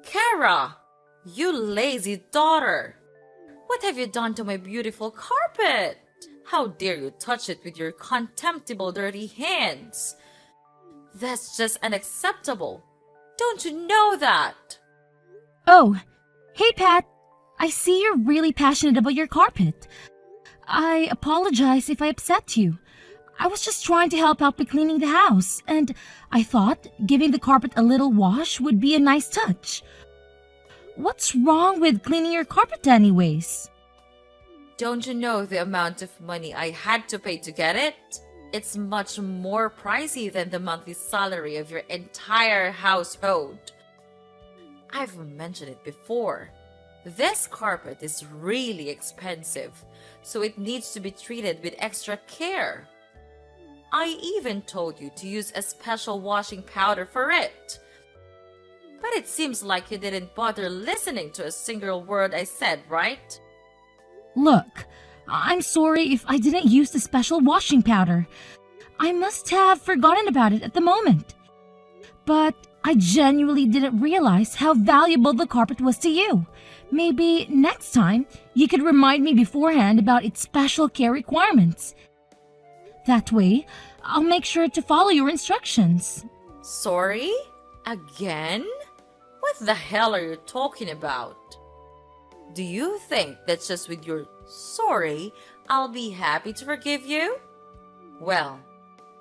Kara, you lazy daughter! What have you done to my beautiful carpet? How dare you touch it with your contemptible dirty hands? That's just unacceptable. Don't you know that? Oh, hey Pat. I see you're really passionate about your carpet. I apologize if I upset you. I was just trying to help out with cleaning the house, and I thought giving the carpet a little wash would be a nice touch. What's wrong with cleaning your carpet anyways? Don't you know the amount of money I had to pay to get it? It's much more pricey than the monthly salary of your entire household. I've mentioned it before. This carpet is really expensive, so it needs to be treated with extra care. I even told you to use a special washing powder for it. But it seems like you didn't bother listening to a single word I said, right? Look, I'm sorry if I didn't use the special washing powder. I must have forgotten about it at the moment. But I genuinely didn't realize how valuable the carpet was to you. Maybe next time you could remind me beforehand about its special care requirements. That way, I'll make sure to follow your instructions. Sorry? Again? What the hell are you talking about? Do you think that just with your sorry, I'll be happy to forgive you? Well,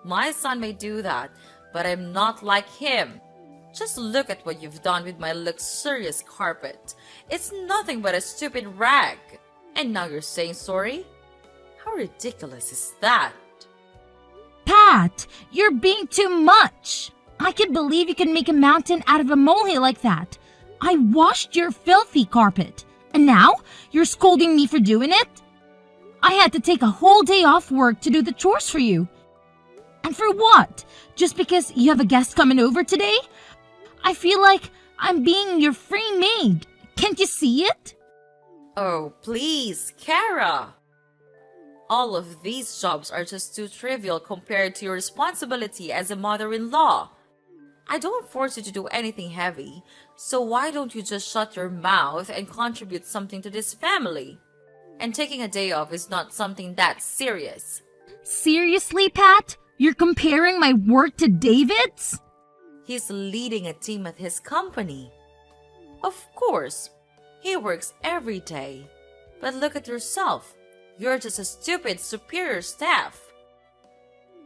my son may do that, but I'm not like him. Just look at what you've done with my luxurious carpet. It's nothing but a stupid rag. And now you're saying sorry? How ridiculous is that? Pat, you're being too much. I can't believe you can make a mountain out of a molehill like that. I washed your filthy carpet, and now you're scolding me for doing it? I had to take a whole day off work to do the chores for you. And for what? Just because you have a guest coming over today? I feel like I'm being your free maid. Can't you see it? Oh, please, Kara. All of these jobs are just too trivial compared to your responsibility as a mother-in-law. I don't force you to do anything heavy, so why don't you just shut your mouth and contribute something to this family? And taking a day off is not something that serious. Seriously, Pat? You're comparing my work to David's? He's leading a team at his company. Of course, he works every day. But look at yourself. You're just a stupid superior staff.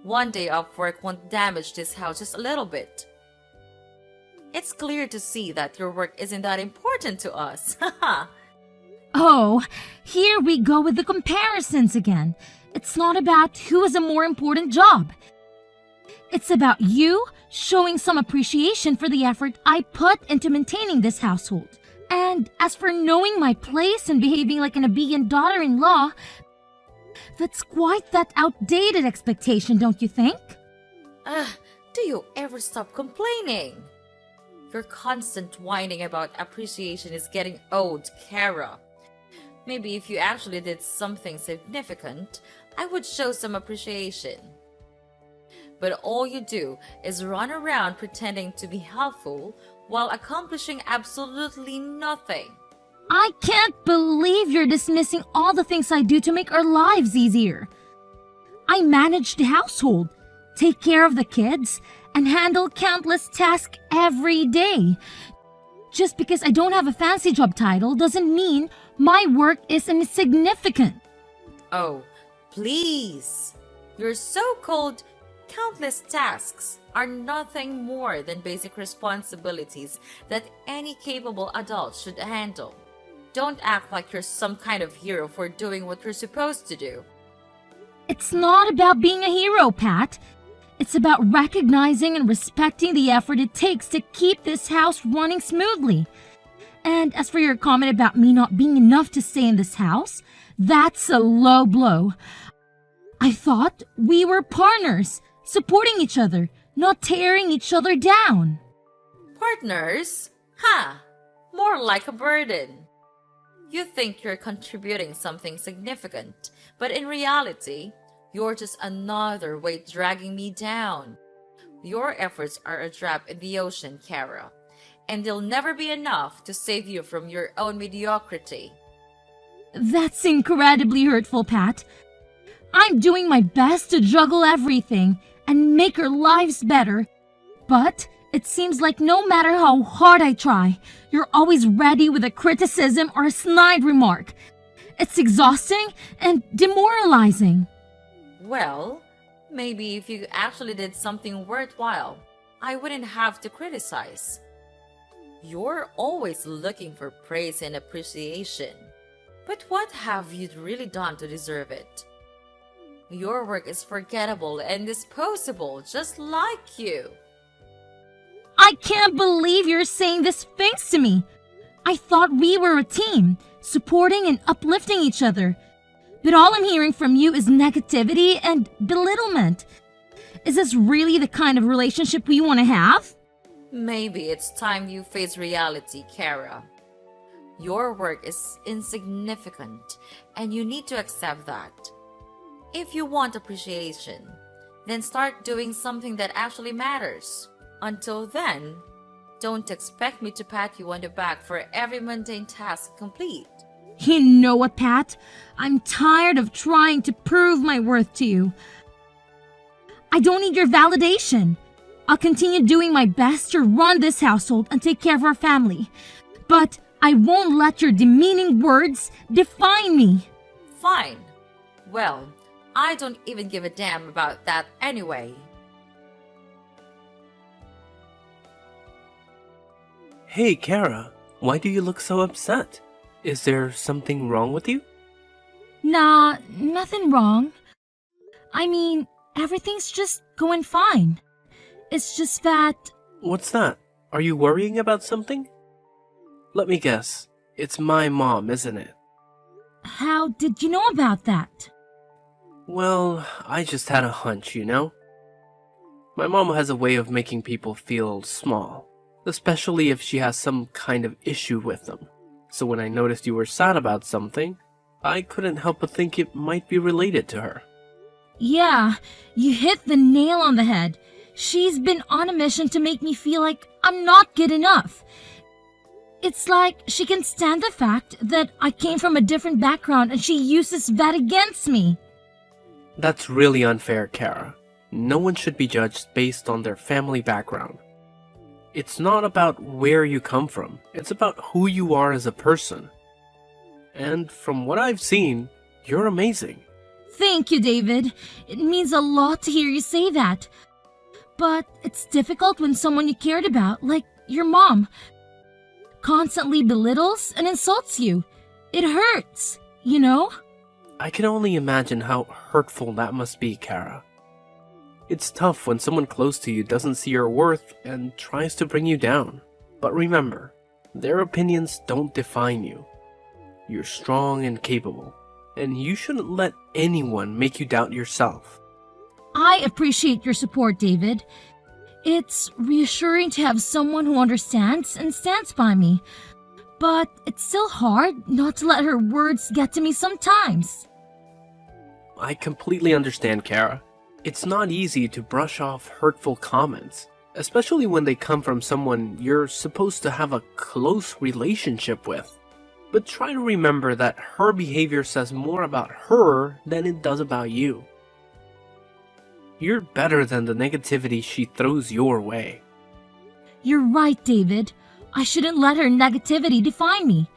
One day off work won't damage this house just a little bit. It's clear to see that your work isn't that important to us. Oh, here we go with the comparisons again. It's not about who has a more important job. It's about you showing some appreciation for the effort I put into maintaining this household. And as for knowing my place and behaving like an obedient daughter-in-law, that's quite that outdated expectation, don't you think? Do you ever stop complaining? Your constant whining about appreciation is getting old, Kara. Maybe if you actually did something significant, I would show some appreciation. But all you do is run around pretending to be helpful while accomplishing absolutely nothing. I can't believe you're dismissing all the things I do to make our lives easier. I manage the household, take care of the kids, and handle countless tasks every day. Just because I don't have a fancy job title doesn't mean my work is insignificant. Oh, please! Your so-called countless tasks are nothing more than basic responsibilities that any capable adult should handle. Don't act like you're some kind of hero for doing what you're supposed to do. It's not about being a hero, Pat. It's about recognizing and respecting the effort it takes to keep this house running smoothly. And as for your comment about me not being enough to stay in this house, that's a low blow. I thought we were partners, supporting each other, not tearing each other down. Partners? Ha! More like a burden. You think you're contributing something significant, but in reality, you're just another weight dragging me down. Your efforts are a drop in the ocean, Kara. and they'll never be enough to save you from your own mediocrity. That's incredibly hurtful, Pat. I'm doing my best to juggle everything and make our lives better. But it seems like no matter how hard I try, you're always ready with a criticism or a snide remark. It's exhausting and demoralizing. Well, maybe if you actually did something worthwhile, I wouldn't have to criticize. You're always looking for praise and appreciation. But what have you really done to deserve it? Your work is forgettable and disposable, just like you. I can't believe you're saying these things to me. I thought we were a team, supporting and uplifting each other. But all I'm hearing from you is negativity and belittlement. Is this really the kind of relationship we want to have? Maybe it's time you face reality, Kara. Your work is insignificant, and you need to accept that. If you want appreciation, then start doing something that actually matters. Until then, don't expect me to pat you on the back for every mundane task complete. You know what, Pat? I'm tired of trying to prove my worth to you. I don't need your validation. I'll continue doing my best to run this household and take care of our family. But I won't let your demeaning words define me. Fine. Well, I don't even give a damn about that anyway. Hey, Kara, why do you look so upset? Is there something wrong with you? Nah, nothing wrong. I mean, everything's just going fine. It's just that... What's that? Are you worrying about something? Let me guess. It's my mom, isn't it? How did you know about that? Well, I just had a hunch, you know? My mom has a way of making people feel small, especially if she has some kind of issue with them. So when I noticed you were sad about something, I couldn't help but think it might be related to her. Yeah, you hit the nail on the head. She's been on a mission to make me feel like I'm not good enough. It's like she can stand the fact that I came from a different background and she uses that against me. That's really unfair, Kara. No one should be judged based on their family background. It's not about where you come from, it's about who you are as a person. And from what I've seen, you're amazing. Thank you, David. It means a lot to hear you say that. But it's difficult when someone you cared about, like your mom, constantly belittles and insults you. It hurts, you know? I can only imagine how hurtful that must be, Kara. It's tough when someone close to you doesn't see your worth and tries to bring you down. But remember, their opinions don't define you. You're strong and capable, and you shouldn't let anyone make you doubt yourself. I appreciate your support, David. It's reassuring to have someone who understands and stands by me. But it's still hard not to let her words get to me sometimes. I completely understand, Kara. It's not easy to brush off hurtful comments, especially when they come from someone you're supposed to have a close relationship with. But try to remember that her behavior says more about her than it does about you. You're better than the negativity she throws your way. You're right, David. I shouldn't let her negativity define me.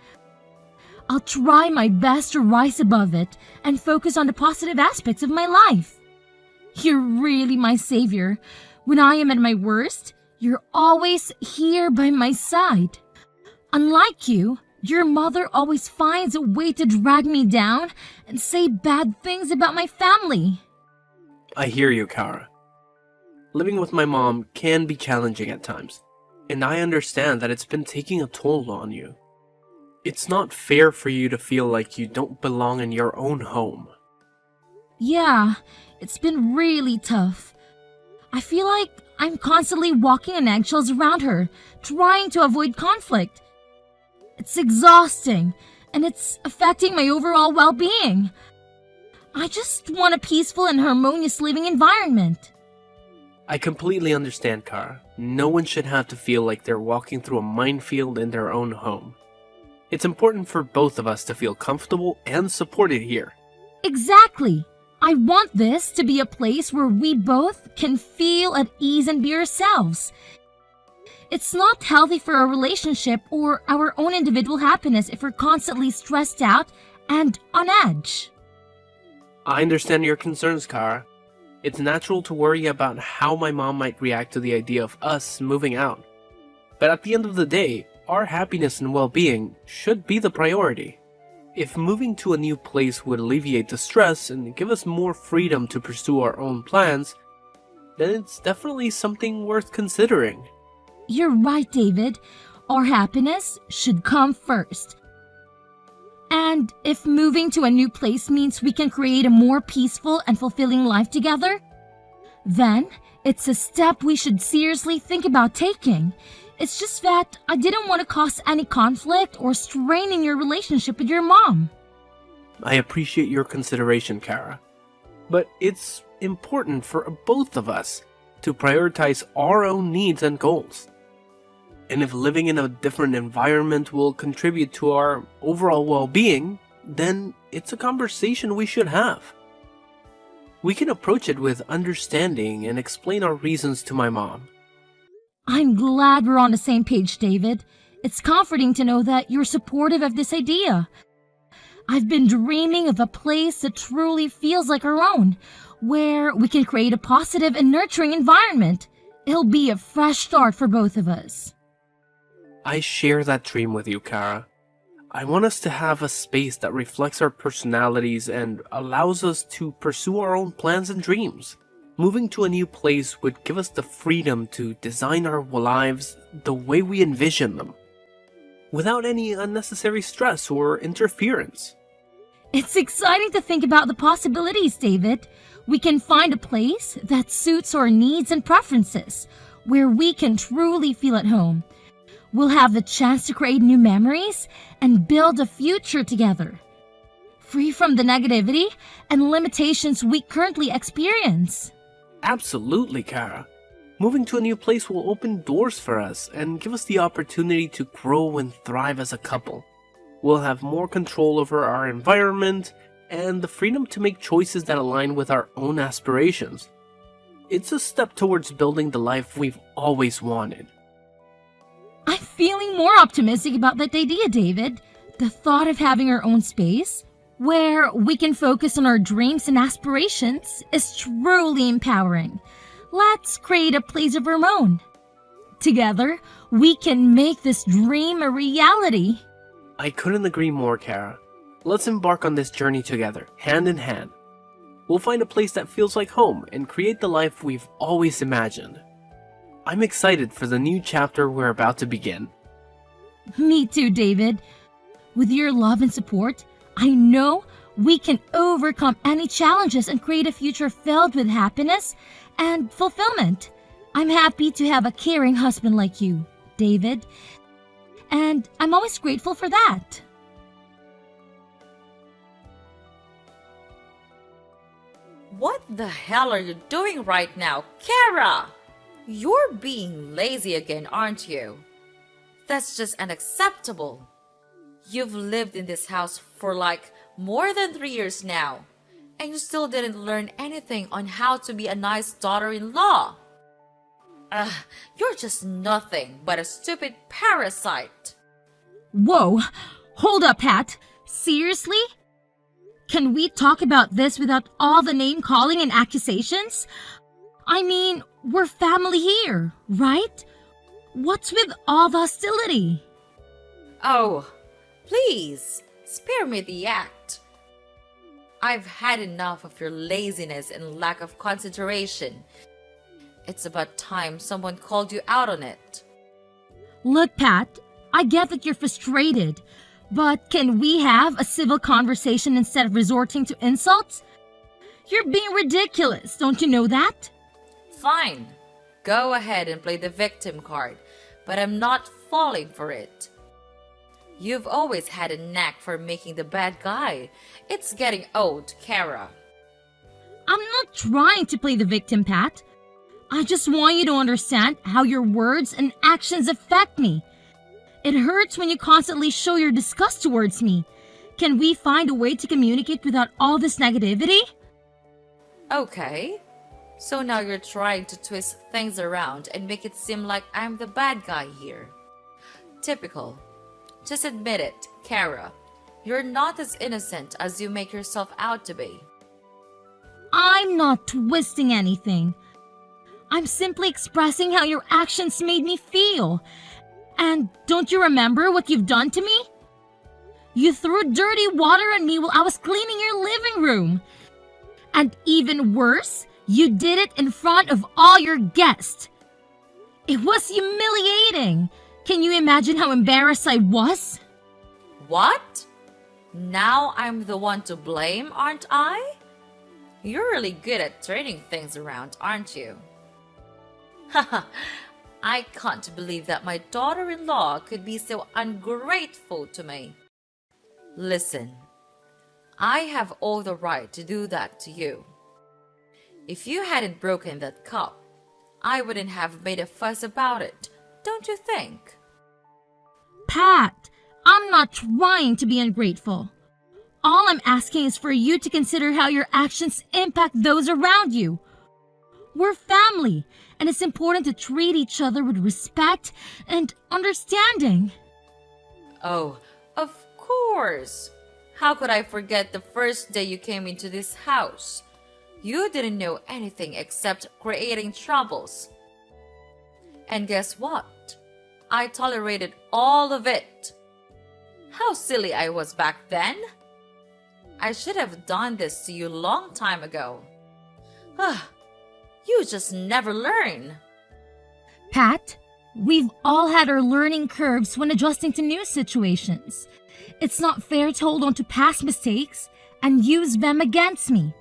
I'll try my best to rise above it and focus on the positive aspects of my life. You're really my savior. When I am at my worst, you're always here by my side. Unlike you, your mother always finds a way to drag me down and say bad things about my family. I hear you, Kara. Living with my mom can be challenging at times, and I understand that it's been taking a toll on you. It's not fair for you to feel like you don't belong in your own home. Yeah, it's been really tough. I feel like I'm constantly walking on eggshells around her, trying to avoid conflict. It's exhausting, and it's affecting my overall well-being. I just want a peaceful and harmonious living environment. I completely understand, Kara. No one should have to feel like they're walking through a minefield in their own home. It's important for both of us to feel comfortable and supported here. Exactly. I want this to be a place where we both can feel at ease and be ourselves. It's not healthy for a relationship or our own individual happiness if we're constantly stressed out and on edge. I understand your concerns, Kara. It's natural to worry about how my mom might react to the idea of us moving out. But at the end of the day, our happiness and well-being should be the priority. If moving to a new place would alleviate the stress and give us more freedom to pursue our own plans, then it's definitely something worth considering. You're right, David. Our happiness should come first. And if moving to a new place means we can create a more peaceful and fulfilling life together, then it's a step we should seriously think about taking. It's just that I didn't want to cause any conflict or strain in your relationship with your mom. I appreciate your consideration, Kara. But it's important for both of us to prioritize our own needs and goals. And if living in a different environment will contribute to our overall well-being, then it's a conversation we should have. We can approach it with understanding and explain our reasons to my mom. I'm glad we're on the same page, David. It's comforting to know that you're supportive of this idea. I've been dreaming of a place that truly feels like our own, where we can create a positive and nurturing environment. It'll be a fresh start for both of us. I share that dream with you, Kara. I want us to have a space that reflects our personalities and allows us to pursue our own plans and dreams. Moving to a new place would give us the freedom to design our lives the way we envision them, without any unnecessary stress or interference. It's exciting to think about the possibilities, David. We can find a place that suits our needs and preferences, where we can truly feel at home. We'll have the chance to create new memories and build a future together, free from the negativity and limitations we currently experience. Absolutely, Kara. Moving to a new place will open doors for us and give us the opportunity to grow and thrive as a couple. We'll have more control over our environment and the freedom to make choices that align with our own aspirations. It's a step towards building the life we've always wanted. I'm feeling more optimistic about that idea, David. The thought of having our own space, where we can focus on our dreams and aspirations, is truly empowering. Let's create a place of our own. Together, we can make this dream a reality. I couldn't agree more, Kara. Let's embark on this journey together, hand in hand. We'll find a place that feels like home and create the life we've always imagined. I'm excited for the new chapter we're about to begin. Me too, David. With your love and support, I know we can overcome any challenges and create a future filled with happiness and fulfillment. I'm happy to have a caring husband like you, David, and I'm always grateful for that. What the hell are you doing right now, Kara? You're being lazy again, aren't you? That's just unacceptable. You've lived in this house for like more than 3 years now, and you still didn't learn anything on how to be a nice daughter-in-law. You're just nothing but a stupid parasite. Whoa, hold up, Pat. Seriously? Can we talk about this without all the name-calling and accusations? I mean, we're family here, right? What's with all the hostility? Oh, please, spare me the act. I've had enough of your laziness and lack of consideration. It's about time someone called you out on it. Look, Pat, I get that you're frustrated, but can we have a civil conversation instead of resorting to insults? You're being ridiculous, don't you know that? Fine, go ahead and play the victim card, but I'm not falling for it. You've always had a knack for making the bad guy. It's getting old, Kara. I'm not trying to play the victim, Pat. I just want you to understand how your words and actions affect me. It hurts when you constantly show your disgust towards me. Can we find a way to communicate without all this negativity? Okay. So now you're trying to twist things around and make it seem like I'm the bad guy here. Typical. Just admit it, Kara. You're not as innocent as you make yourself out to be. I'm not twisting anything. I'm simply expressing how your actions made me feel. And don't you remember what you've done to me? You threw dirty water on me while I was cleaning your living room. And even worse, you did it in front of all your guests. It was humiliating. Can you imagine how embarrassed I was? What? Now I'm the one to blame, aren't I? You're really good at turning things around, aren't you? Haha, I can't believe that my daughter-in-law could be so ungrateful to me. Listen, I have all the right to do that to you. If you hadn't broken that cup, I wouldn't have made a fuss about it, don't you think? Pat, I'm not trying to be ungrateful. All I'm asking is for you to consider how your actions impact those around you. We're family, and it's important to treat each other with respect and understanding. Oh, of course. How could I forget the first day you came into this house? You didn't know anything except creating troubles. And guess what? I tolerated all of it. How silly I was back then. I should have done this to you long time ago. You just never learn. Pat, we've all had our learning curves when adjusting to new situations. It's not fair to hold on to past mistakes and use them against me.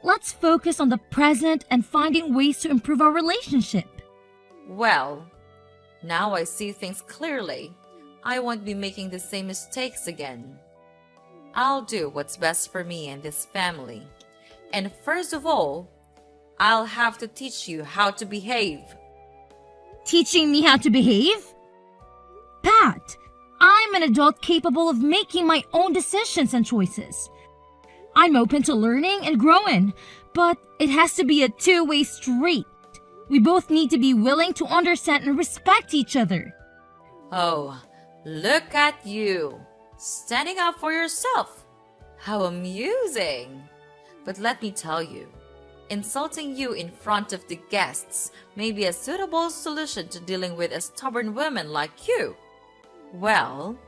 Let's focus on the present and finding ways to improve our relationship. Well, now I see things clearly. I won't be making the same mistakes again. I'll do what's best for me and this family. And first of all, I'll have to teach you how to behave. Teaching me how to behave? Pat, I'm an adult capable of making my own decisions and choices. I'm open to learning and growing, but it has to be a two-way street. We both need to be willing to understand and respect each other. Oh, look at you, standing up for yourself. How amusing. But let me tell you, insulting you in front of the guests may be a suitable solution to dealing with a stubborn woman like you. Well,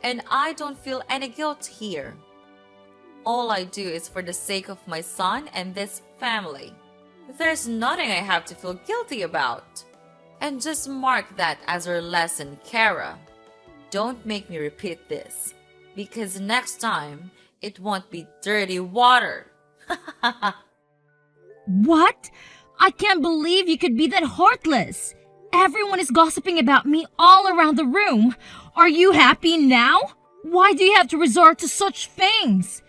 and I don't feel any guilt here. All I do is for the sake of my son and this family. There's nothing I have to feel guilty about. And just mark that as our lesson, Kara. Don't make me repeat this, because next time it won't be dirty water. What? I can't believe you could be that heartless. Everyone is gossiping about me all around the room. Are you happy now? Why do you have to resort to such things?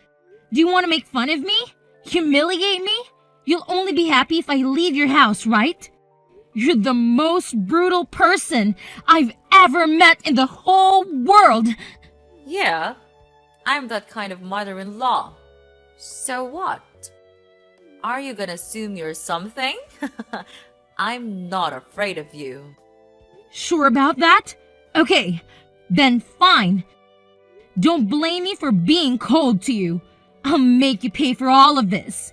Do you want to make fun of me? Humiliate me? You'll only be happy if I leave your house, right? You're the most brutal person I've ever met in the whole world. Yeah, I'm that kind of mother-in-law. So what? Are you gonna assume you're something? I'm not afraid of you. Sure about that? Okay, then fine. Don't blame me for being cold to you. I'll make you pay for all of this.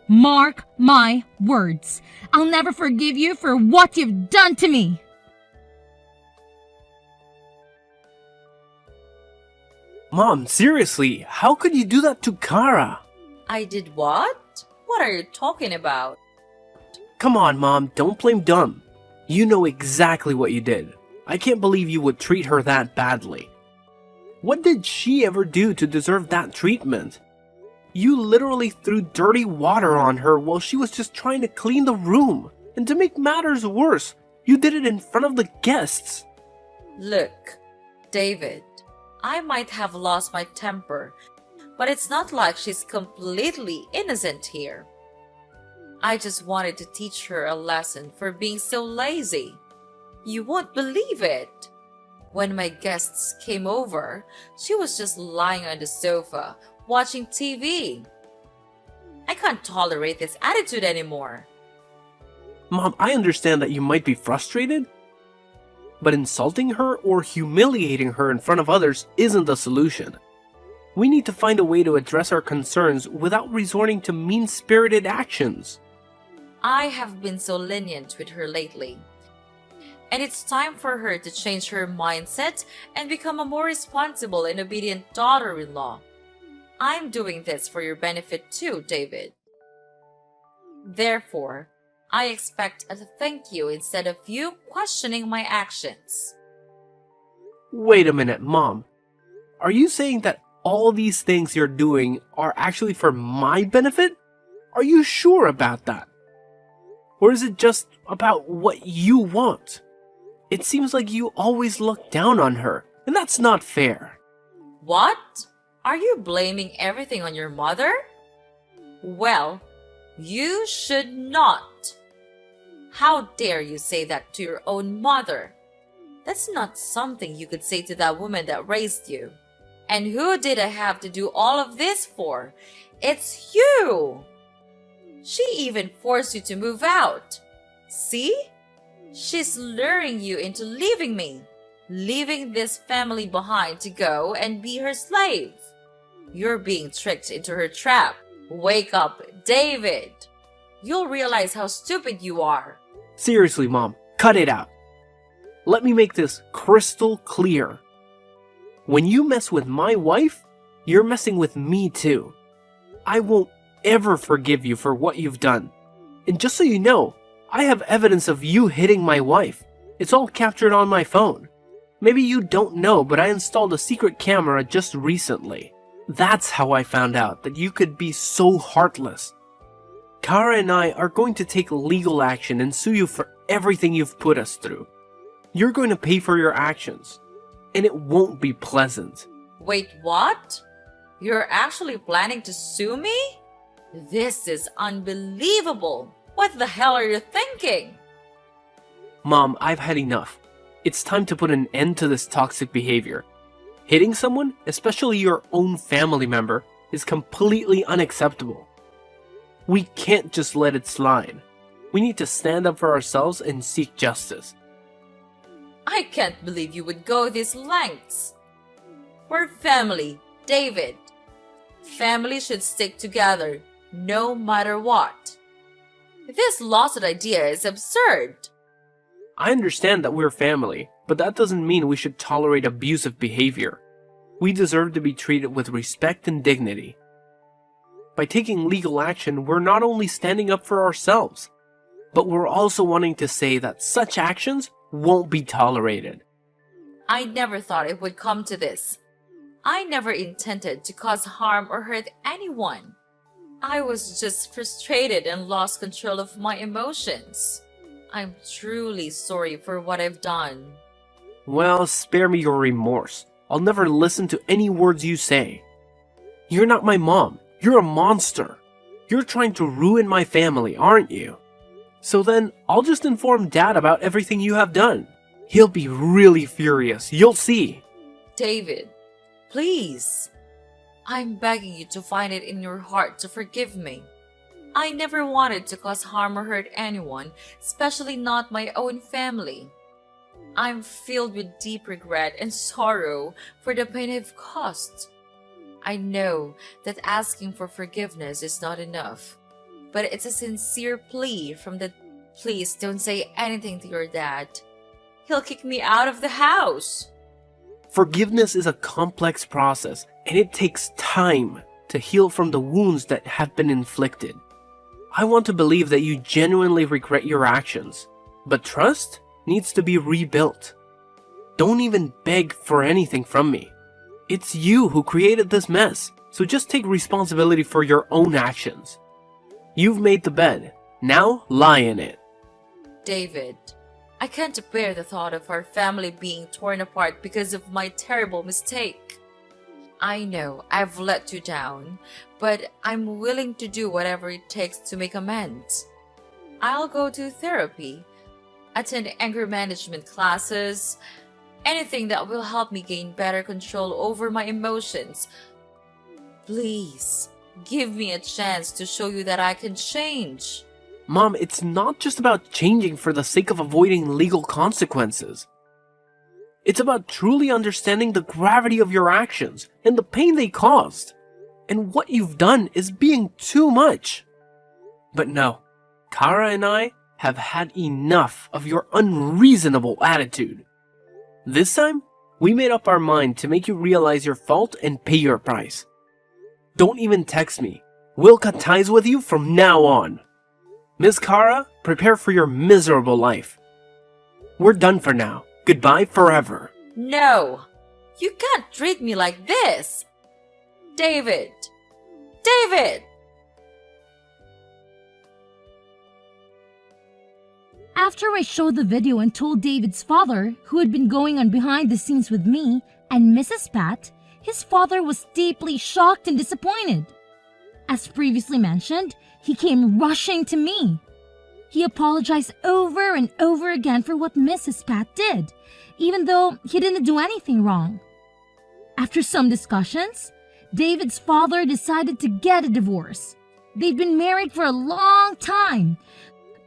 Mark my words. I'll never forgive you for what you've done to me. Mom, seriously, how could you do that to Kara? I did what? What are you talking about? Come on, Mom, don't blame dumb. You know exactly what you did. I can't believe you would treat her that badly. What did she ever do to deserve that treatment? You literally threw dirty water on her while she was just trying to clean the room. And to make matters worse, you did it in front of the guests. Look, David, I might have lost my temper, but it's not like she's completely innocent here. I just wanted to teach her a lesson for being so lazy. You won't believe it. When my guests came over, she was just lying on the sofa, watching TV. I can't tolerate this attitude anymore. Mom, I understand that you might be frustrated, but insulting her or humiliating her in front of others isn't the solution. We need to find a way to address our concerns without resorting to mean-spirited actions. I have been so lenient with her lately. And it's time for her to change her mindset and become a more responsible and obedient daughter-in-law. I'm doing this for your benefit too, David. Therefore, I expect a thank you instead of you questioning my actions. Wait a minute, Mom. Are you saying that all these things you're doing are actually for my benefit? Are you sure about that? Or is it just about what you want? It seems like you always look down on her, and that's not fair. What? Are you blaming everything on your mother? Well, you should not. How dare you say that to your own mother? That's not something you could say to that woman that raised you. And who did I have to do all of this for? It's you! She even forced you to move out. See? She's luring you into leaving me, leaving this family behind to go and be her slave. You're being tricked into her trap. Wake up, David! You'll realize how stupid you are. Seriously, Mom, cut it out. Let me make this crystal clear. When you mess with my wife, you're messing with me too. I won't ever forgive you for what you've done. And just so you know, I have evidence of you hitting my wife. It's all captured on my phone. Maybe you don't know, but I installed a secret camera just recently. That's how I found out that you could be so heartless. Kara and I are going to take legal action and sue you for everything you've put us through. You're going to pay for your actions, and it won't be pleasant. Wait, what? You're actually planning to sue me? This is unbelievable. What the hell are you thinking? Mom, I've had enough. It's time to put an end to this toxic behavior. Hitting someone, especially your own family member, is completely unacceptable. We can't just let it slide. We need to stand up for ourselves and seek justice. I can't believe you would go these lengths. We're family, David. Family should stick together, no matter what. This lawsuit idea is absurd. I understand that we're family, but that doesn't mean we should tolerate abusive behavior. We deserve to be treated with respect and dignity. By taking legal action, we're not only standing up for ourselves, but we're also wanting to say that such actions won't be tolerated. I never thought it would come to this. I never intended to cause harm or hurt anyone. I was just frustrated and lost control of my emotions. I'm truly sorry for what I've done. Well, spare me your remorse. I'll never listen to any words you say. You're not my mom. You're a monster. You're trying to ruin my family, aren't you? So then, I'll just inform Dad about everything you have done. He'll be really furious. You'll see. David, please. I'm begging you to find it in your heart to forgive me. I never wanted to cause harm or hurt anyone, especially not my own family. I'm filled with deep regret and sorrow for the pain I've caused. I know that asking for forgiveness is not enough, but it's a sincere plea from the please don't say anything to your dad. He'll kick me out of the house. Forgiveness is a complex process, and it takes time to heal from the wounds that have been inflicted. I want to believe that you genuinely regret your actions, but trust needs to be rebuilt. Don't even beg for anything from me. It's you who created this mess, so just take responsibility for your own actions. You've made the bed, now lie in it. David, I can't bear the thought of our family being torn apart because of my terrible mistake. I know I've let you down, but I'm willing to do whatever it takes to make amends. I'll go to therapy, attend anger management classes, anything that will help me gain better control over my emotions. Please, give me a chance to show you that I can change. Mom, it's not just about changing for the sake of avoiding legal consequences. It's about truly understanding the gravity of your actions and the pain they caused. And what you've done is being too much. But no, Kara and I have had enough of your unreasonable attitude. This time, we made up our mind to make you realize your fault and pay your price. Don't even text me. We'll cut ties with you from now on. Miss Kara, prepare for your miserable life. We're done for now. Goodbye forever. No, you can't treat me like this. David! David! After I showed the video and told David's father, who had been going on behind the scenes with me and Mrs. Pat, his father was deeply shocked and disappointed. As previously mentioned, he came rushing to me. He apologized over and over again for what Mrs. Pat did, even though he didn't do anything wrong. After some discussions, David's father decided to get a divorce. They'd been married for a long time,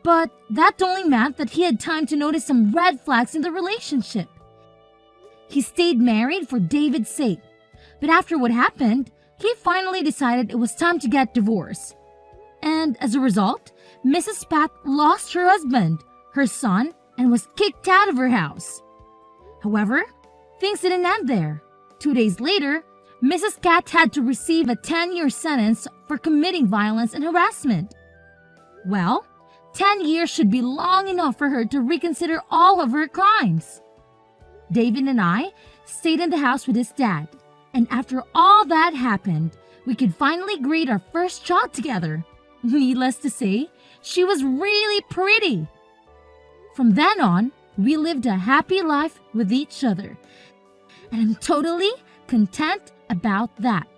but that only meant that he had time to notice some red flags in the relationship. He stayed married for David's sake, but after what happened, he finally decided it was time to get divorced. And as a result, Mrs. Pat lost her husband, her son, and was kicked out of her house. However, things didn't end there. 2 days later, Mrs. Cat had to receive a 10-year sentence for committing violence and harassment. Well, 10 years should be long enough for her to reconsider all of her crimes. David and I stayed in the house with his dad, and after all that happened, we could finally greet our first child together. Needless to say, she was really pretty. From then on, we lived a happy life with each other, and I'm totally content about that.